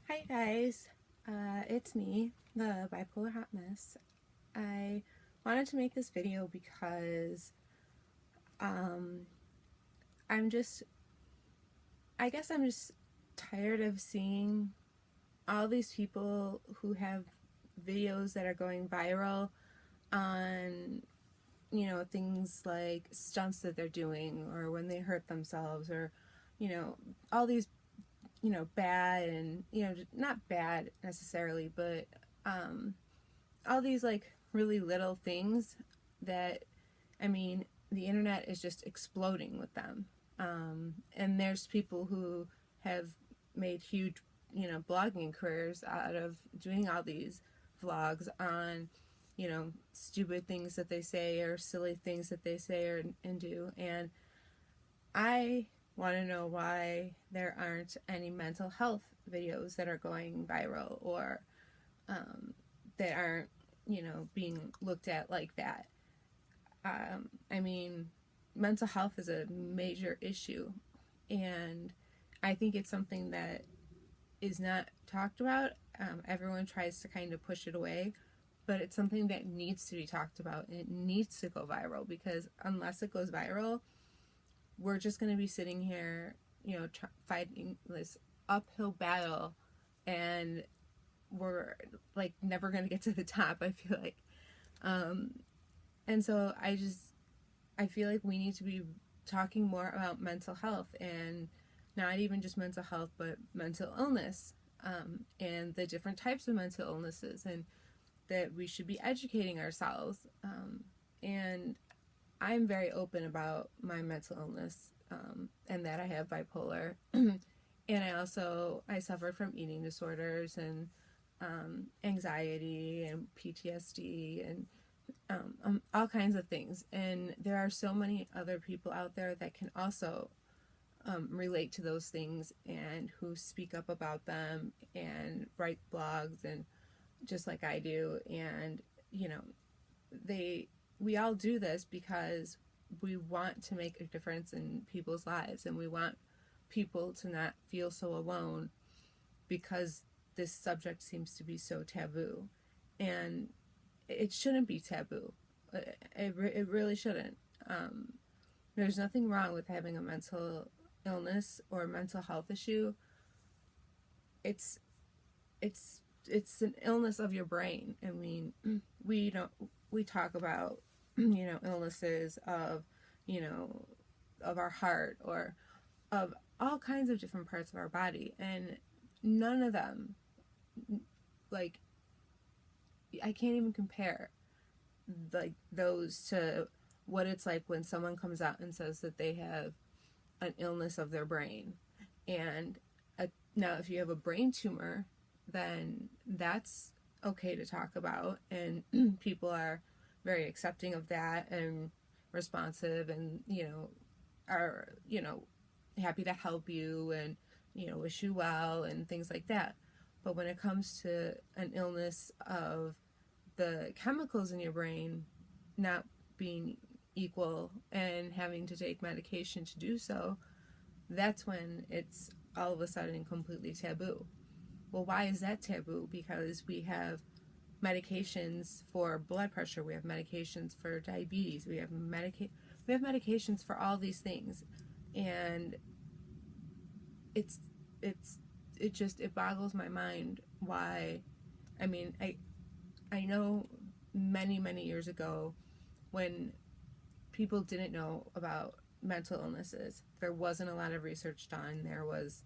Hi guys, it's me, the Bipolar Hot Mess. I wanted to make this video because um, I'm just, I guess I'm just tired of seeing all these people who have videos that are going viral on, things like stunts that they're doing or when they hurt themselves or, all these, bad and, not bad necessarily, but um, all these like really little things that the internet is just exploding with them. And there's people who have made huge, blogging careers out of doing all these vlogs on, stupid things that they say or silly things that they say and do. And I want to know why there aren't any mental health videos that are going viral or that aren't, being looked at like that. I mean, mental health is a major issue, and I think it's something that is not talked about. Everyone tries to kind of push it away, but it's something that needs to be talked about and it needs to go viral because unless it goes viral, we're just going to be sitting here, fighting this uphill battle and we're like never going to get to the top, I feel like. Um, and so I feel like we need to be talking more about mental health and not even just mental health, but mental illness, and the different types of mental illnesses, and that we should be educating ourselves. And I'm very open about my mental illness, and that I have bipolar. And I suffered from eating disorders and anxiety and PTSD and all kinds of things. And there are so many other people out there that can also relate to those things and who speak up about them and write blogs and just like I do. And you know, we all do this because we want to make a difference in people's lives and we want people to not feel so alone because this subject seems to be so taboo. And it shouldn't be taboo. It really shouldn't. There's nothing wrong with having a mental illness or a mental health issue. It's it's an illness of your brain. I mean, we don't we talk about illnesses of you know of our heart or of all kinds of different parts of our body, and none of them, like, I can't even compare like those to what it's like when someone comes out and says that they have an illness of their brain. And now if you have a brain tumor, then that's okay to talk about, and people are very accepting of that and responsive, and are happy to help you and wish you well and things like that. But when it comes to an illness of the chemicals in your brain not being equal and having to take medication to do so, that's when it's all of a sudden completely taboo. Well, why is that taboo? Because we have medications for blood pressure, we have medications for diabetes, we have medications for all these things, and it's it's it boggles my mind why. I mean, I know many years ago when people didn't know about mental illnesses, there wasn't a lot of research done. There was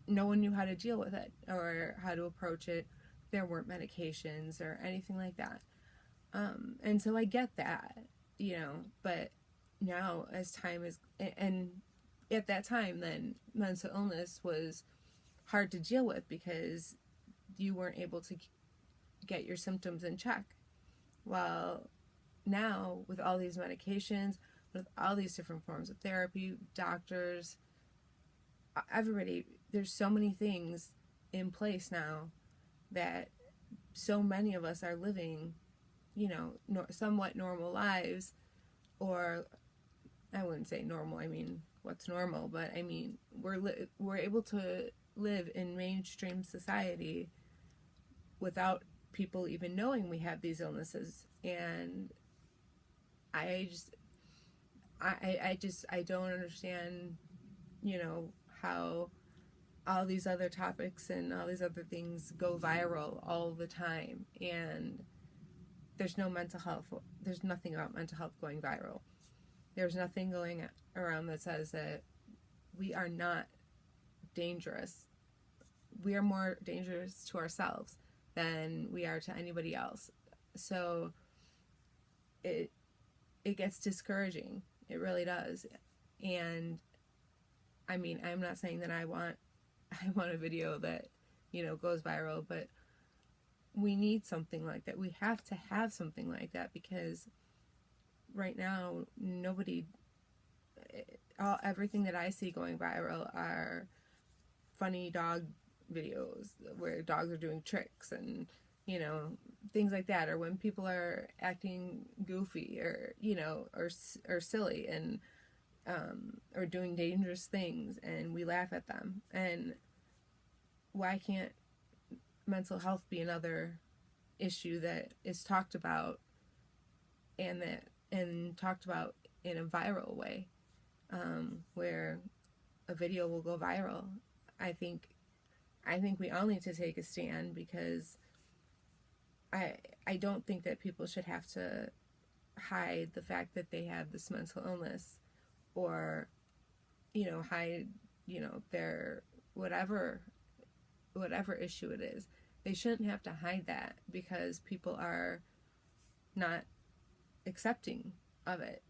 no one knew how to deal with it or how to approach it. There weren't medications or anything like that. And so I get that, but now as time is, and at that time, then mental illness was hard to deal with because you weren't able to get your symptoms in check. Well, now with all these medications, with all these different forms of therapy, doctors, everybody, there's so many things in place now that so many of us are living, somewhat normal lives, or I wouldn't say normal. I mean, what's normal? But I mean, we're able to live in mainstream society without people even knowing we have these illnesses. And I just I don't understand, how all these other topics and all these other things go viral all the time, and there's nothing about mental health going viral. There's nothing going around that says that we are not dangerous. We are more dangerous to ourselves than we are to anybody else. So it gets discouraging. It really does. And I mean, I'm not saying that I want a video that, goes viral, but we need something like that. We have to have something like that, because right now everything that I see going viral are funny dog videos where dogs are doing tricks and, things like that, or when people are acting goofy or, or silly and or doing dangerous things, and we laugh at them. And why can't mental health be another issue that is talked about, and talked about in a viral way, where a video will go viral? I think we all need to take a stand, because I don't think that people should have to hide the fact that they have this mental illness, or hide their whatever issue it is. They shouldn't have to hide that because people are not accepting of it.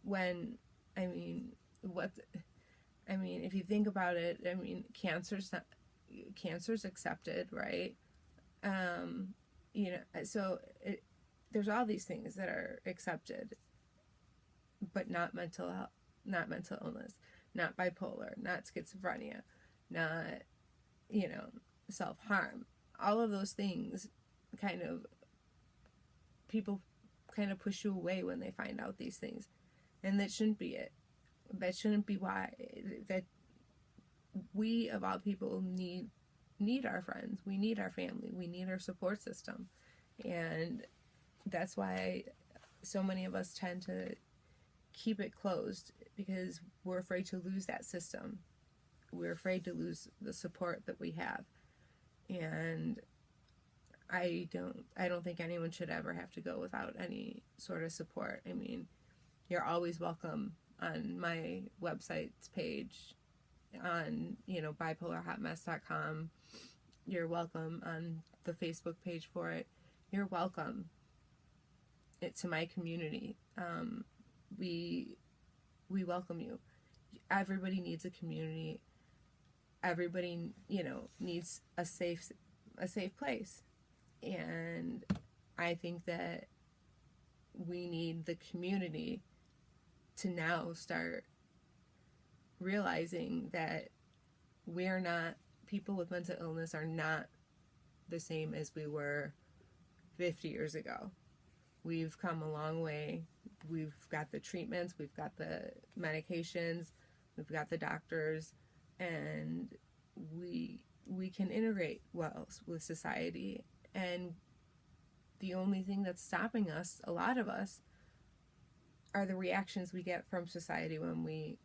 When if you think about it, cancer's accepted, right? So there's all these things that are accepted, but not mental health, not mental illness, not bipolar, not schizophrenia, not, self-harm. All of those things people kind of push you away when they find out these things. And that shouldn't be it. That shouldn't be why. That we, of all people, need our friends. We need our family. We need our support system. And that's why so many of us tend to keep it closed, because we're afraid to lose that system. We're afraid to lose the support that we have. And I don't think anyone should ever have to go without any sort of support. You're always welcome on my website's page, on, bipolarhotmess.com. You're welcome on the Facebook page for it. You're welcome to my community. We welcome you. Everybody needs a community. Everybody, needs a safe place. And I think that we need the community to now start realizing that people with mental illness are not the same as we were 50 years ago. We've come a long way. We've got the treatments, we've got the medications, we've got the doctors, and we can integrate well with society. And the only thing that's stopping us, a lot of us, are the reactions we get from society when we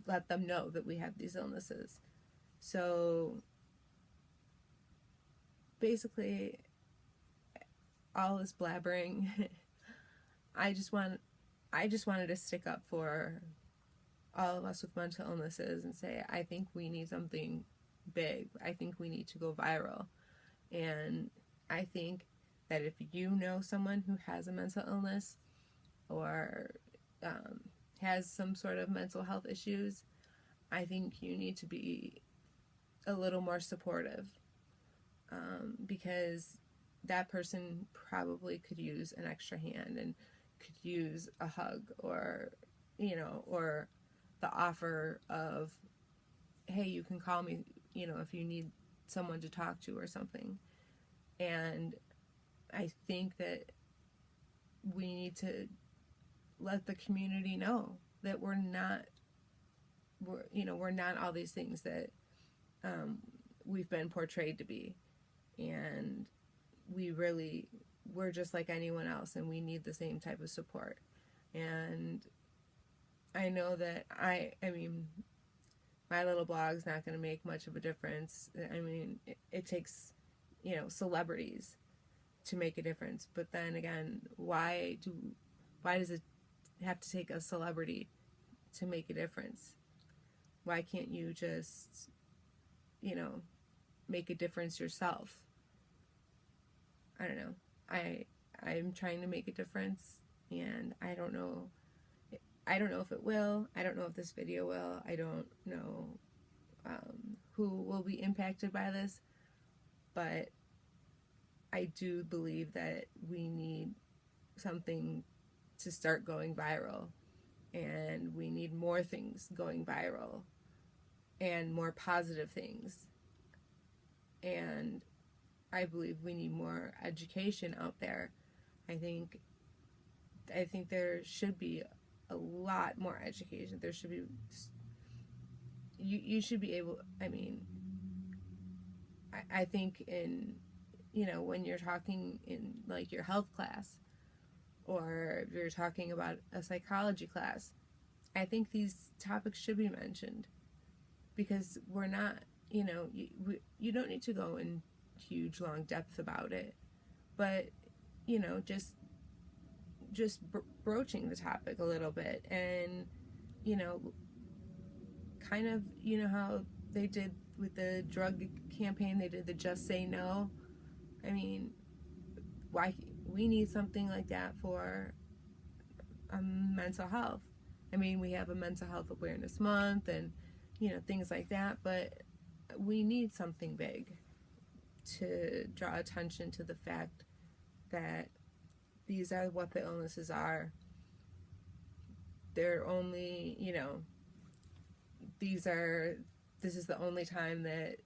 let them know that we have these illnesses. So basically, all this blabbering, I just wanted to stick up for all of us with mental illnesses and say, I think we need something big. I think we need to go viral. And I think that if you know someone who has a mental illness, or has some sort of mental health issues, I think you need to be a little more supportive, because that person probably could use an extra hand and could use a hug, or or the offer of, hey, you can call me, if you need someone to talk to or something. And I think that we need to let the community know that we're not all these things that we've been portrayed to be. And we're just like anyone else, and we need the same type of support. And I know that I mean, my little blog's not going to make much of a difference. I mean, it takes, celebrities to make a difference. But then again, why does it have to take a celebrity to make a difference? Why can't you just, make a difference yourself? I don't know. I'm trying to make a difference, and I don't know if it will. I don't know if this video will. I don't know who will be impacted by this, but I do believe that we need something to start going viral, and we need more things going viral, and more positive things. And I believe we need more education out there. I think there should be a lot more education. There should be, you should be able, I think in, when you're talking in like your health class, or if you're talking about a psychology class, I think these topics should be mentioned, because we're not, you don't need to go in huge long depth about it, but just broaching the topic a little bit, and kind of, how they did with the drug campaign, they did the Just Say No. I mean, why we need something like that for mental health. I mean, we have a mental health awareness month, and things like that, but we need something big to draw attention to the fact that these are what the illnesses are. They're only, this is the only time that,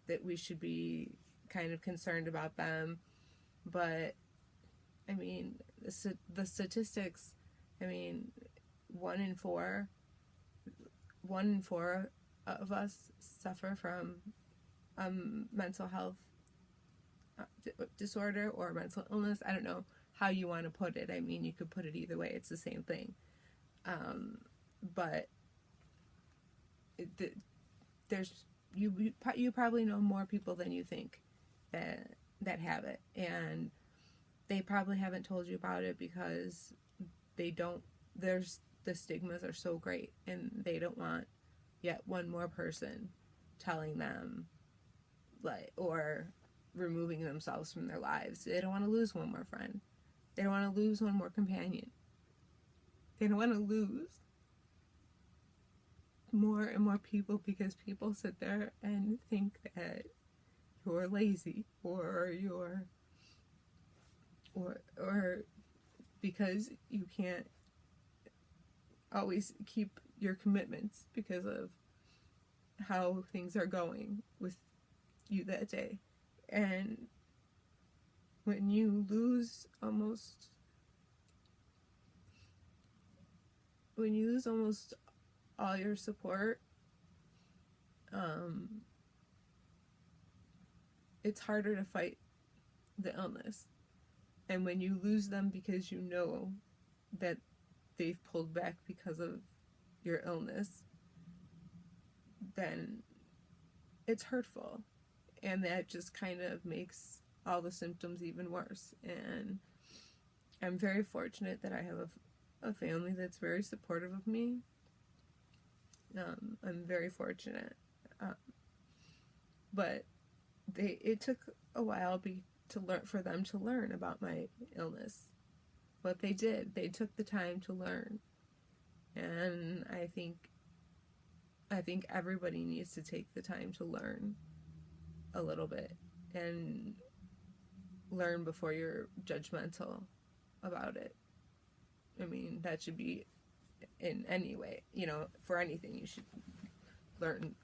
that we should be kind of concerned about them. But, I mean, the statistics, I mean, one in four of us suffer from mental health disorder or mental illness. I don't know how you want to put it. I mean, you could put it either way. It's the same thing. But you probably know more people than you think that have it, and they probably haven't told you about it because the stigmas are so great, and they don't want yet one more person telling them, like, or removing themselves from their lives. They don't want to lose one more friend. They don't want to lose one more companion. They don't want to lose more and more people, because people sit there and think that you're lazy, or because you can't always keep your commitments because of how things are going with you that day. And when you lose almost all your support, it's harder to fight the illness. And when you lose them because you know that they've pulled back because of your illness, then it's hurtful. And that just kind of makes all the symptoms even worse. And I'm very fortunate that I have a family that's very supportive of me. I'm very fortunate. But it took a while for them to learn about my illness. But they did. They took the time to learn. And I think everybody needs to take the time to learn a little bit, and learn before you're judgmental about it. I mean, that should be in any way, for anything you should learn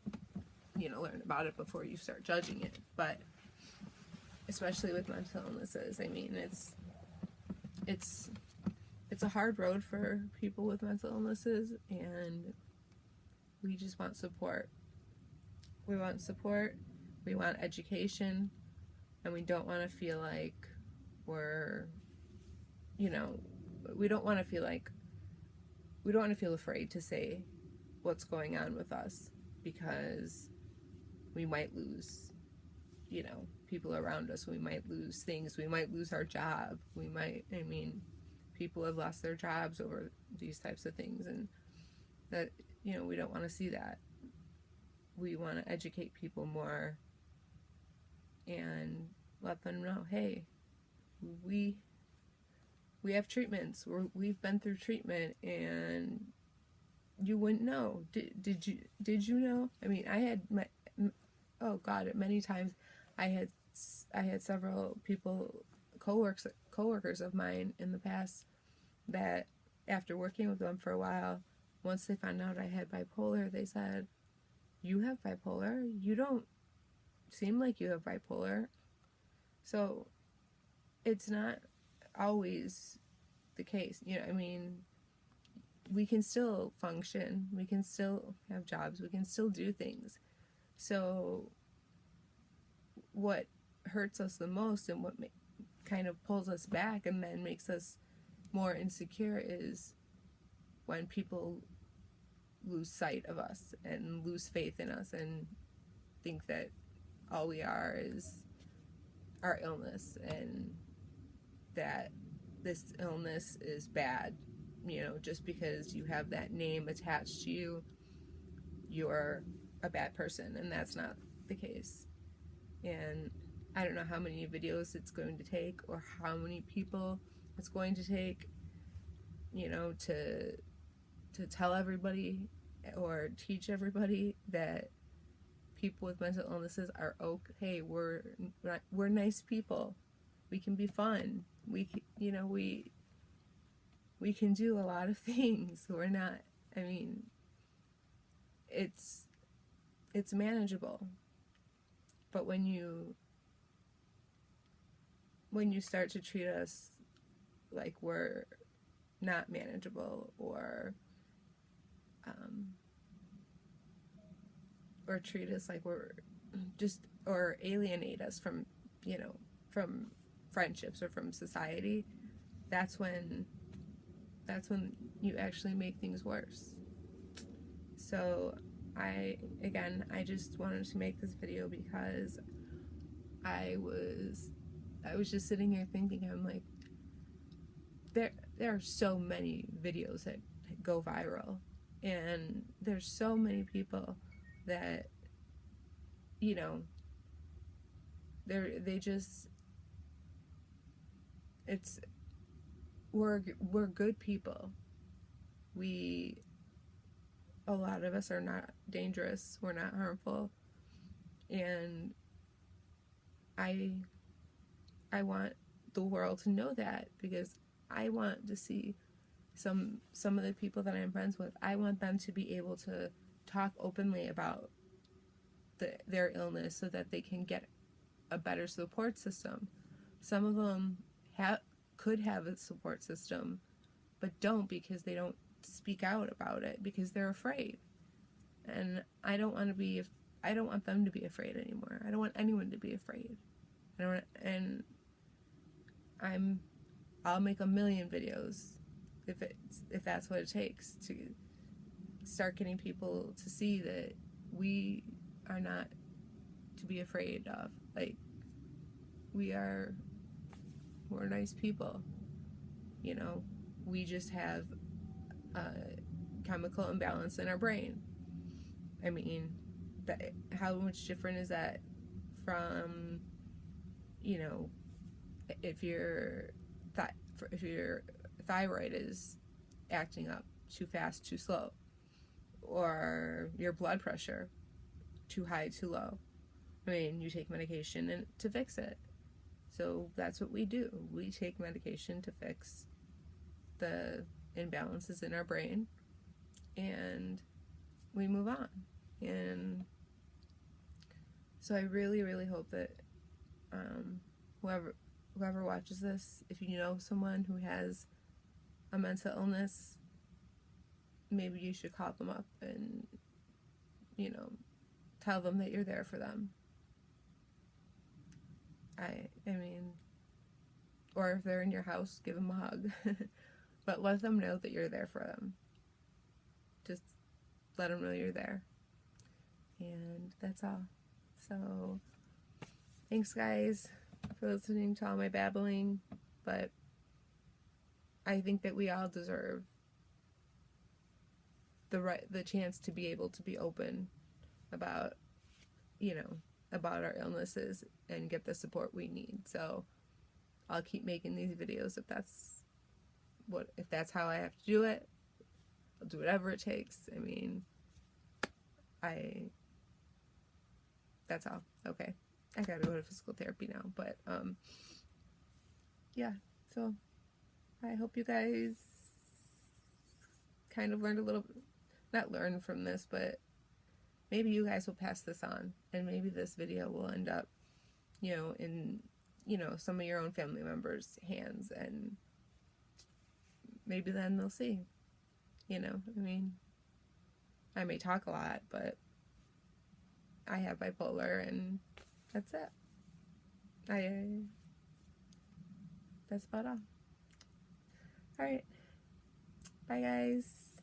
about it before you start judging it. But especially with mental illnesses, I mean, it's a hard road for people with mental illnesses, and we just want support. We want support, we want education, and we don't want to feel like we're, you know, we don't want to feel like, we don't want to feel afraid to say what's going on with us, because we might lose, people around us. We might lose things. We might lose our job. We might, people have lost their jobs over these types of things, and that, we don't want to see that. We want to educate people more and let them know, hey, we have treatments. We've been through treatment, and you wouldn't know. Did you know? I had oh God, many times I had several people, coworkers of mine in the past, that after working with them for a while, once they found out I had bipolar, they said, "You have bipolar? You don't seem like you have bipolar." So it's not always the case. We can still function. We can still have jobs. We can still do things. So what hurts us the most, and what kind of pulls us back and then makes us more insecure, is when people lose sight of us and lose faith in us and think that all we are is our illness, and that this illness is bad. Just because you have that name attached to you, you're a bad person, and that's not the case. And I don't know how many videos it's going to take, or how many people it's going to take, to tell everybody or teach everybody that people with mental illnesses are okay. We're nice people. We can be fun. We can do a lot of things. We're not. It's manageable. But when you start to treat us like we're not manageable, or treat us like we're just, or alienate us from friendships or from society, that's when you actually make things worse. So I just wanted to make this video because I was just sitting here thinking, I'm like, there are so many videos that go viral, and there's so many people that they just, we're good people. A lot of us are not dangerous, we're not harmful, and I want the world to know that, because I want to see some of the people that I'm friends with, I want them to be able to talk openly about their illness, so that they can get a better support system. Some of them could have a support system, but don't, because they don't speak out about it, because they're afraid. And I don't want them to be afraid anymore. I don't want anyone to be afraid. I'll make a million videos if that's what it takes to start getting people to see that we are not to be afraid of. Like, we're nice people. We just have a chemical imbalance in our brain. How much different is that from, if your thyroid is acting up too fast, too slow, or your blood pressure too high, too low? You take medication to fix it. So that's what we do. We take medication to fix the imbalances in our brain, and we move on. And so I really, really hope that whoever watches this, if you know someone who has a mental illness, maybe you should call them up and tell them that you're there for them. I mean, or if they're in your house, give them a hug. But let them know that you're there for them. Just let them know you're there. And that's all. So, thanks guys for listening to all my babbling. But I think that we all deserve the chance to be able to be open about, about our illnesses and get the support we need. So I'll keep making these videos if that's how I have to do it. I'll do whatever it takes. I mean, that's all. Okay. I gotta go to physical therapy now, but yeah. So I hope you guys kind of learned a little, not learn from this, but maybe you guys will pass this on, and maybe this video will end up, in, some of your own family members' hands, and maybe then they'll see, I mean, I may talk a lot, but I have bipolar, and that's it. That's about all. Alright. Bye, guys.